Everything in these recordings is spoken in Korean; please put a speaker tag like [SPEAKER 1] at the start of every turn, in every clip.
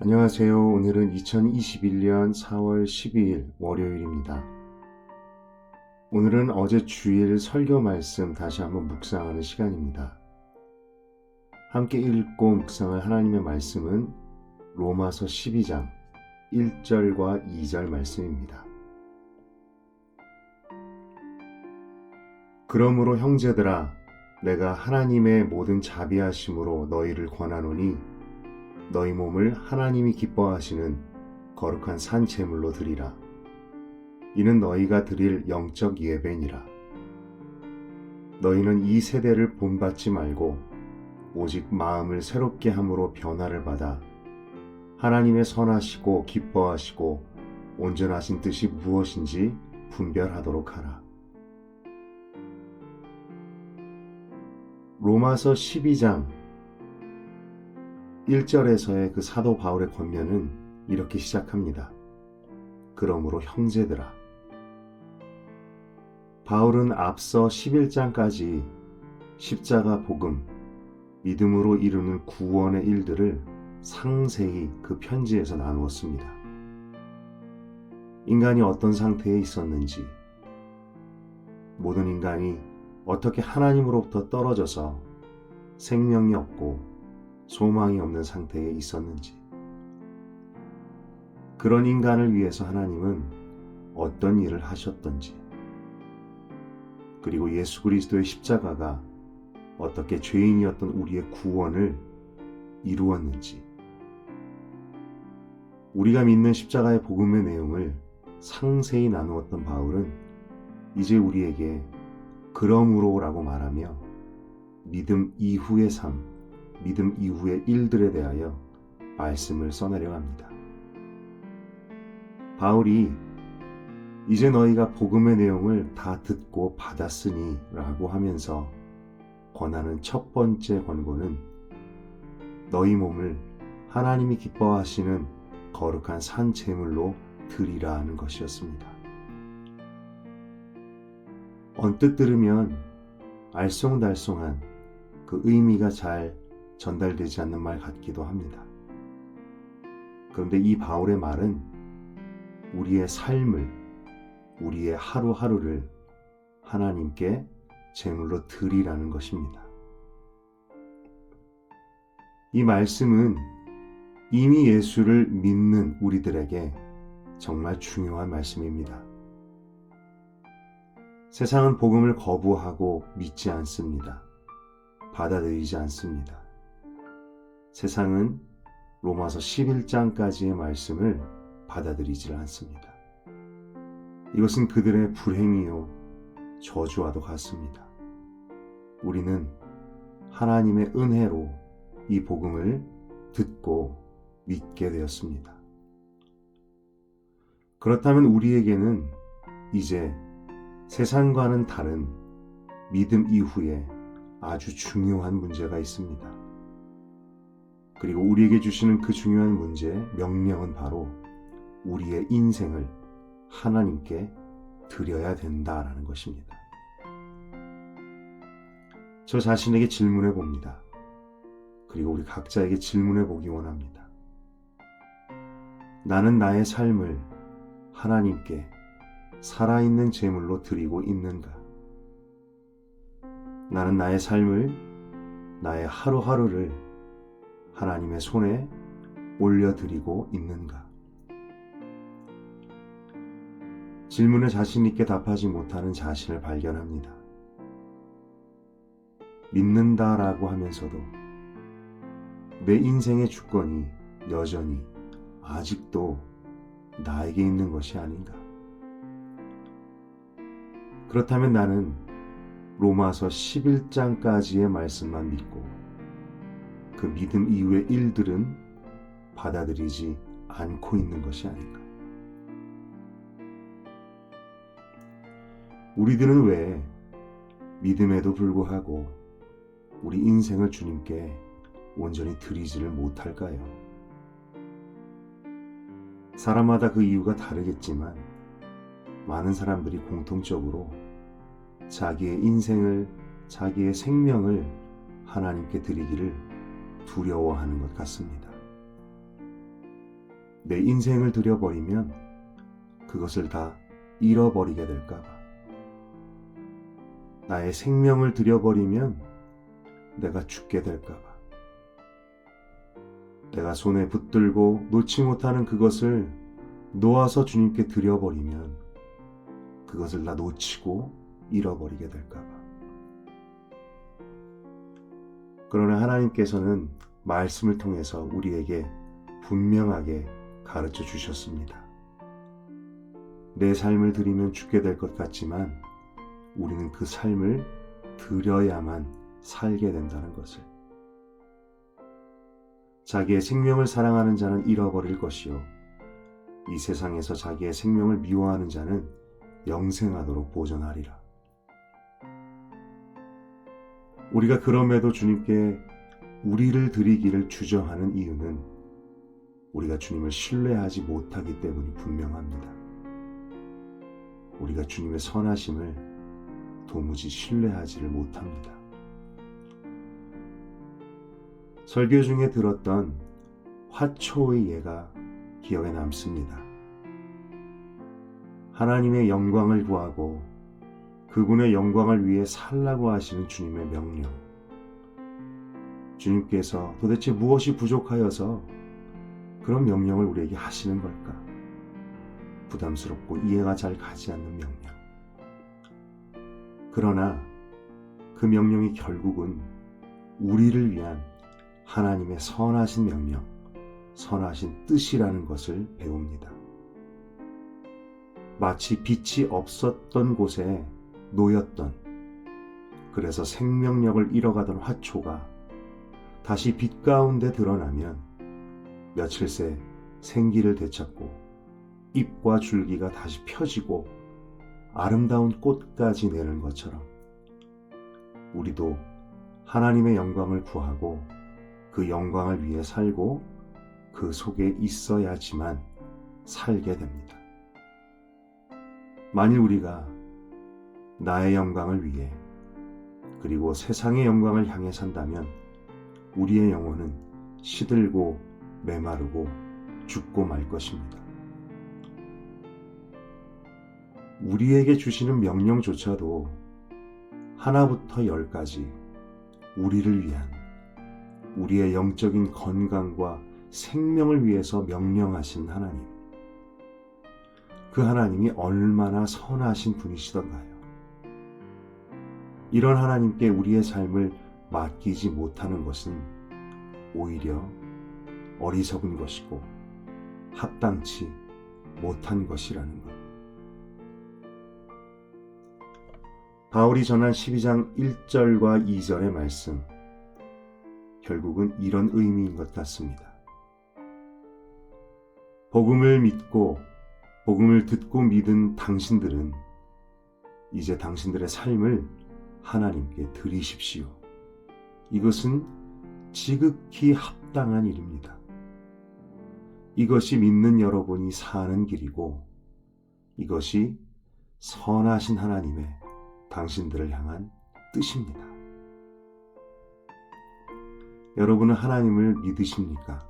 [SPEAKER 1] 안녕하세요. 오늘은 2021년 4월 12일 월요일입니다. 오늘은 어제 주일 설교 말씀 다시 한번 묵상하는 시간입니다. 함께 읽고 묵상할 하나님의 말씀은 로마서 12장 1절과 2절 말씀입니다. 그러므로 형제들아, 내가 하나님의 모든 자비하심으로 너희를 권하노니 너희 몸을 하나님이 기뻐하시는 거룩한 산 제물로 드리라. 이는 너희가 드릴 영적 예배니라. 너희는 이 세대를 본받지 말고 오직 마음을 새롭게 함으로 변화를 받아 하나님의 선하시고 기뻐하시고 온전하신 뜻이 무엇인지 분별하도록 하라. 로마서 12장 1절에서의 그 사도 바울의 권면은 이렇게 시작합니다. 그러므로 형제들아. 바울은 앞서 11장까지 십자가 복음, 믿음으로 이루는 구원의 일들을 상세히 그 편지에서 나누었습니다. 인간이 어떤 상태에 있었는지, 모든 인간이 어떻게 하나님으로부터 떨어져서 생명이 없고 소망이 없는 상태에 있었는지, 그런 인간을 위해서 하나님은 어떤 일을 하셨던지, 그리고 예수 그리스도의 십자가가 어떻게 죄인이었던 우리의 구원을 이루었는지, 우리가 믿는 십자가의 복음의 내용을 상세히 나누었던 바울은 이제 우리에게 그러므로라고 말하며 믿음 이후의 삶, 믿음 이후의 일들에 대하여 말씀을 써내려 합니다. 바울이 이제 너희가 복음의 내용을 다 듣고 받았으니 라고 하면서 권하는 첫 번째 권고는 너희 몸을 하나님이 기뻐하시는 거룩한 산 제물로 드리라 하는 것이었습니다. 언뜻 들으면 알쏭달쏭한 그 의미가 잘 전달되지 않는 말 같기도 합니다. 그런데 이 바울의 말은 우리의 삶을, 우리의 하루하루를 하나님께 제물로 드리라는 것입니다. 이 말씀은 이미 예수를 믿는 우리들에게 정말 중요한 말씀입니다. 세상은 복음을 거부하고 믿지 않습니다. 받아들이지 않습니다. 세상은 로마서 11장까지의 말씀을 받아들이지 않습니다. 이것은 그들의 불행이요 저주와도 같습니다. 우리는 하나님의 은혜로 이 복음을 듣고 믿게 되었습니다. 그렇다면 우리에게는 이제 세상과는 다른 믿음 이후에 아주 중요한 문제가 있습니다. 그리고 우리에게 주시는 그 중요한 문제, 명령은 바로 우리의 인생을 하나님께 드려야 된다라는 것입니다. 저 자신에게 질문해 봅니다. 그리고 우리 각자에게 질문해 보기 원합니다. 나는 나의 삶을 하나님께 살아있는 제물로 드리고 있는가? 나는 나의 삶을, 나의 하루하루를 하나님의 손에 올려드리고 있는가? 질문에 자신 있게 답하지 못하는 자신을 발견합니다. 믿는다라고 하면서도 내 인생의 주권이 여전히 아직도 나에게 있는 것이 아닌가? 그렇다면 나는 로마서 11장까지의 말씀만 믿고 그 믿음 이후의 일들은 받아들이지 않고 있는 것이 아닌가? 우리들은 왜 믿음에도 불구하고 우리 인생을 주님께 온전히 드리지를 못할까요? 사람마다 그 이유가 다르겠지만 많은 사람들이 공통적으로 자기의 인생을, 자기의 생명을 하나님께 드리기를 두려워하는 것 같습니다. 내 인생을 들여버리면 그것을 다 잃어버리게 될까봐. 나의 생명을 들여버리면 내가 죽게 될까봐. 내가 손에 붙들고 놓지 못하는 그것을 놓아서 주님께 드려버리면 그것을 다 놓치고 잃어버리게 될까봐. 그러나 하나님께서는 말씀을 통해서 우리에게 분명하게 가르쳐 주셨습니다. 내 삶을 드리면 죽게 될 것 같지만 우리는 그 삶을 드려야만 살게 된다는 것을. 자기의 생명을 사랑하는 자는 잃어버릴 것이요 이 세상에서 자기의 생명을 미워하는 자는 영생하도록 보존하리라. 우리가 그럼에도 주님께 우리를 드리기를 주저하는 이유는 우리가 주님을 신뢰하지 못하기 때문이 분명합니다. 우리가 주님의 선하심을 도무지 신뢰하지를 못합니다. 설교 중에 들었던 화초의 예가 기억에 남습니다. 하나님의 영광을 구하고 그분의 영광을 위해 살라고 하시는 주님의 명령. 주님께서 도대체 무엇이 부족하여서 그런 명령을 우리에게 하시는 걸까? 부담스럽고 이해가 잘 가지 않는 명령. 그러나 그 명령이 결국은 우리를 위한 하나님의 선하신 명령, 선하신 뜻이라는 것을 배웁니다. 마치 빛이 없었던 곳에 놓였던, 그래서 생명력을 잃어가던 화초가 다시 빛 가운데 드러나면 며칠 새 생기를 되찾고 잎과 줄기가 다시 펴지고 아름다운 꽃까지 내는 것처럼 우리도 하나님의 영광을 구하고 그 영광을 위해 살고 그 속에 있어야지만 살게 됩니다. 만일 우리가 나의 영광을 위해 그리고 세상의 영광을 향해 산다면 우리의 영혼은 시들고 메마르고 죽고 말 것입니다. 우리에게 주시는 명령조차도 하나부터 열까지 우리를 위한, 우리의 영적인 건강과 생명을 위해서 명령하신 하나님. 그 하나님이 얼마나 선하신 분이시던가요. 이런 하나님께 우리의 삶을 맡기지 못하는 것은 오히려 어리석은 것이고 합당치 못한 것이라는 것. 바울이 전한 12장 1절과 2절의 말씀, 결국은 이런 의미인 것 같습니다. 복음을 믿고 복음을 듣고 믿은 당신들은 이제 당신들의 삶을 하나님께 드리십시오. 이것은 지극히 합당한 일입니다. 이것이 믿는 여러분이 사는 길이고 이것이 선하신 하나님의 당신들을 향한 뜻입니다. 여러분은 하나님을 믿으십니까?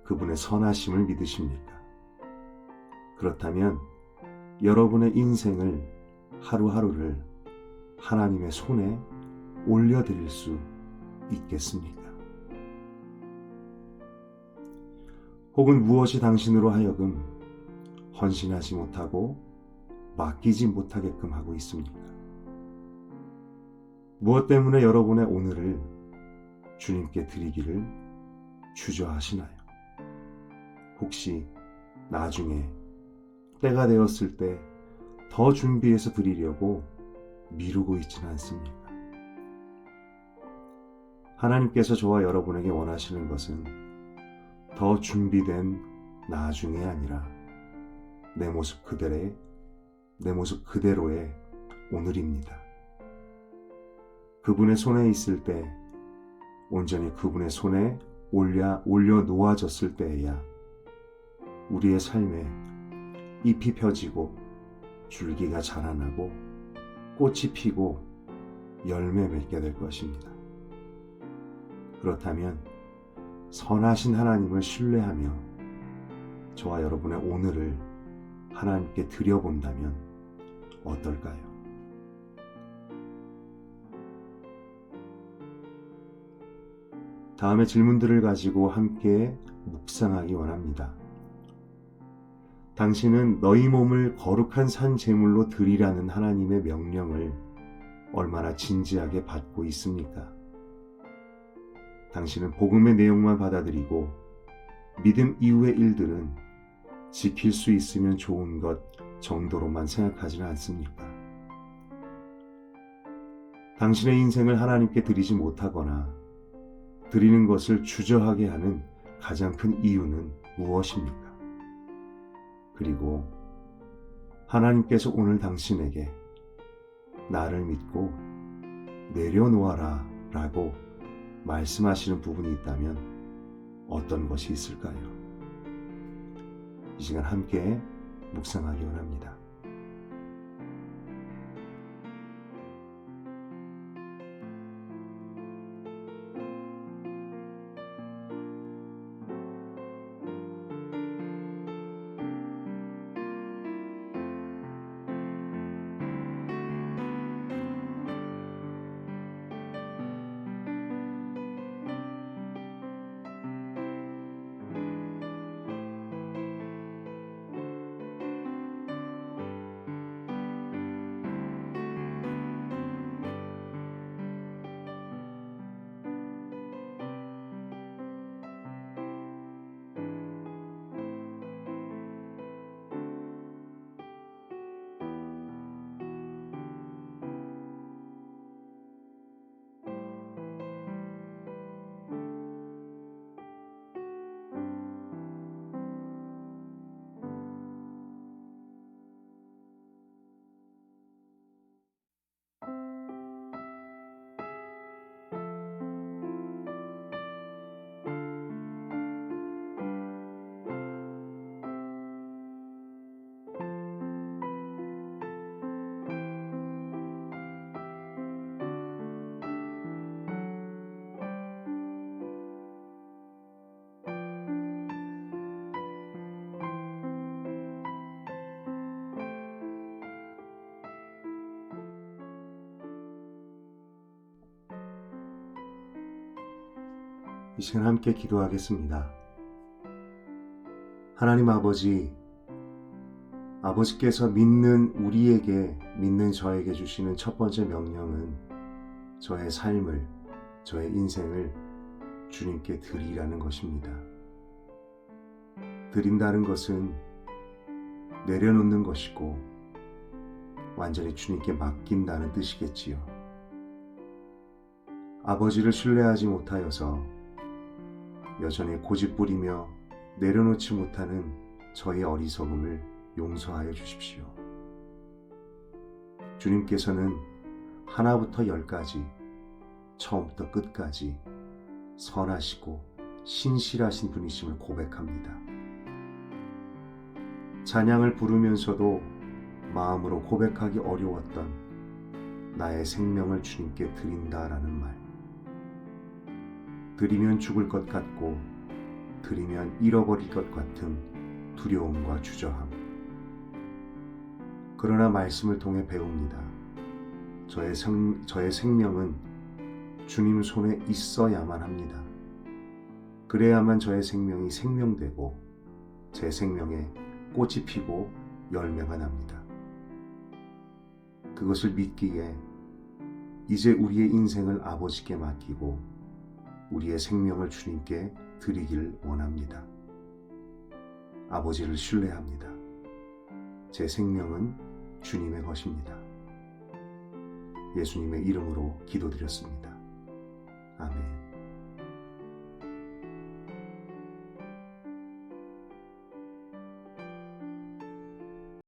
[SPEAKER 1] 그분의 선하심을 믿으십니까? 그렇다면 여러분의 인생을 하루하루를 하나님의 손에 올려드릴 수 있겠습니까? 혹은 무엇이 당신으로 하여금 헌신하지 못하고 맡기지 못하게끔 하고 있습니까? 무엇 때문에 여러분의 오늘을 주님께 드리기를 주저하시나요? 혹시 나중에 때가 되었을 때 더 준비해서 드리려고 미루고 있지는 않습니까? 하나님께서 저와 여러분에게 원하시는 것은 더 준비된 나중이 아니라 내 모습 그대로의 오늘입니다. 그분의 손에 있을 때, 온전히 그분의 손에 올려 놓아졌을 때에야 우리의 삶에 잎이 펴지고 줄기가 자라나고 꽃이 피고 열매 맺게 될 것입니다. 그렇다면 선하신 하나님을 신뢰하며 저와 여러분의 오늘을 하나님께 드려본다면 어떨까요? 다음의 질문들을 가지고 함께 묵상하기 원합니다. 당신은 너희 몸을 거룩한 산 제물로 드리라는 하나님의 명령을 얼마나 진지하게 받고 있습니까? 당신은 복음의 내용만 받아들이고 믿음 이후의 일들은 지킬 수 있으면 좋은 것 정도로만 생각하지는 않습니까? 당신의 인생을 하나님께 드리지 못하거나 드리는 것을 주저하게 하는 가장 큰 이유는 무엇입니까? 그리고 하나님께서 오늘 당신에게 나를 믿고 내려놓아라 라고 말씀하시는 부분이 있다면 어떤 것이 있을까요? 이 시간 함께 묵상하기 원합니다. 이 시간 함께 기도하겠습니다. 하나님 아버지께서 믿는 우리에게, 믿는 저에게 주시는 첫 번째 명령은 저의 삶을, 저의 인생을 주님께 드리라는 것입니다. 드린다는 것은 내려놓는 것이고 완전히 주님께 맡긴다는 뜻이겠지요. 아버지를 신뢰하지 못하여서 여전히 고집부리며 내려놓지 못하는 저의 어리석음을 용서하여 주십시오. 주님께서는 하나부터 열까지, 처음부터 끝까지 선하시고 신실하신 분이심을 고백합니다. 찬양을 부르면서도 마음으로 고백하기 어려웠던 나의 생명을 주님께 드린다라는 말. 드리면 죽을 것 같고 드리면 잃어버릴 것 같은 두려움과 주저함. 그러나 말씀을 통해 배웁니다. 저의 생명은 주님 손에 있어야만 합니다. 그래야만 저의 생명이 생명되고 제 생명에 꽃이 피고 열매가 납니다. 그것을 믿기에 이제 우리의 인생을 아버지께 맡기고 우리의 생명을 주님께 드리길 원합니다. 아버지를 신뢰합니다. 제 생명은 주님의 것입니다. 예수님의 이름으로 기도드렸습니다. 아멘.